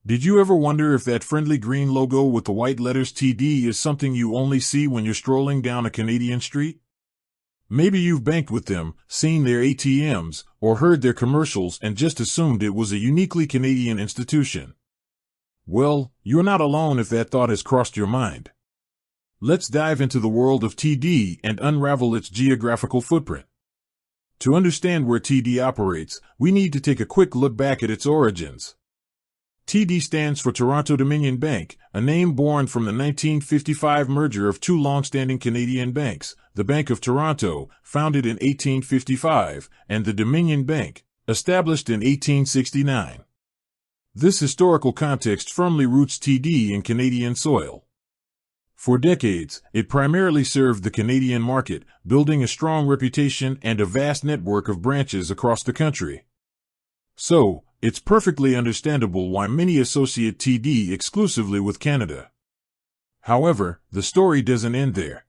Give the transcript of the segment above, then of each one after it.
Did you ever wonder if that friendly green logo with the white letters TD is something you only see when you're strolling down a Canadian street? Maybe you've banked with them, seen their ATMs, or heard their commercials and just assumed it was a uniquely Canadian institution. Well, you're not alone if that thought has crossed your mind. Let's dive into the world of TD and unravel its geographical footprint. To understand where TD operates, we need to take a quick look back at its origins. TD stands for Toronto Dominion Bank, a name born from the 1955 merger of two long-standing Canadian banks, the Bank of Toronto, founded in 1855, and the Dominion Bank, established in 1869. This historical context firmly roots TD in Canadian soil. For decades, it primarily served the Canadian market, building a strong reputation and a vast network of branches across the country. So, it's perfectly understandable why many associate TD exclusively with Canada. However, the story doesn't end there.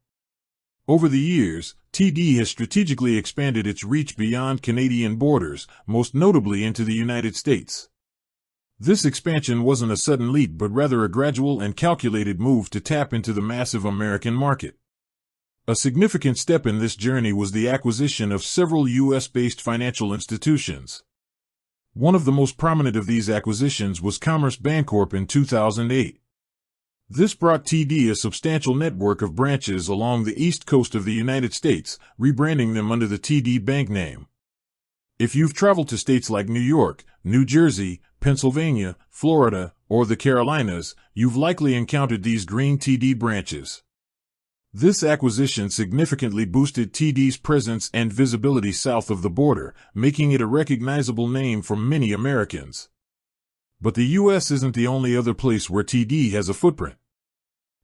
Over the years, TD has strategically expanded its reach beyond Canadian borders, most notably into the United States. This expansion wasn't a sudden leap but rather a gradual and calculated move to tap into the massive American market. A significant step in this journey was the acquisition of several U.S.-based financial institutions. One of the most prominent of these acquisitions was Commerce Bancorp in 2008. This brought TD a substantial network of branches along the east coast of the United States, rebranding them under the TD Bank name. If you've traveled to states like New York, New Jersey, Pennsylvania, Florida, or the Carolinas, you've likely encountered these green TD branches. This acquisition significantly boosted TD's presence and visibility south of the border, making it a recognizable name for many Americans. But the U.S. isn't the only other place where TD has a footprint.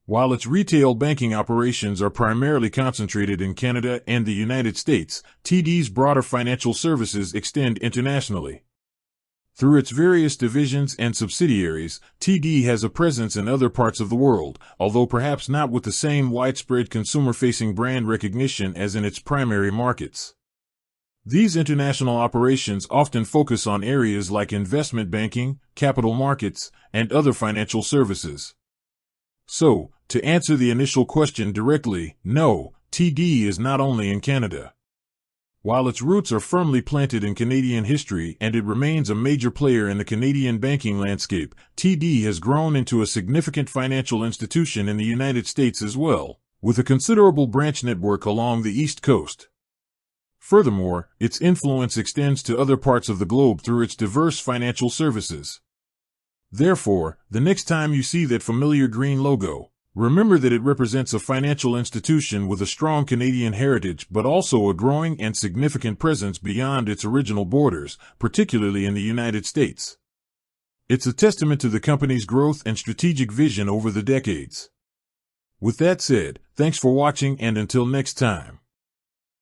While its retail banking operations are primarily concentrated in Canada and the United States, TD's broader financial services extend internationally. Through its various divisions and subsidiaries, TD has a presence in other parts of the world, although perhaps not with the same widespread consumer-facing brand recognition as in its primary markets. These international operations often focus on areas like investment banking, capital markets, and other financial services. So, to answer the initial question directly, no, TD is not only in Canada. While its roots are firmly planted in Canadian history and it remains a major player in the Canadian banking landscape, TD has grown into a significant financial institution in the United States as well, with a considerable branch network along the East Coast. Furthermore, its influence extends to other parts of the globe through its diverse financial services. Therefore, the next time you see that familiar green logo, remember that it represents a financial institution with a strong Canadian heritage but also a growing and significant presence beyond its original borders, particularly in the United States. It's a testament to the company's growth and strategic vision over the decades. With that said, thanks for watching and until next time.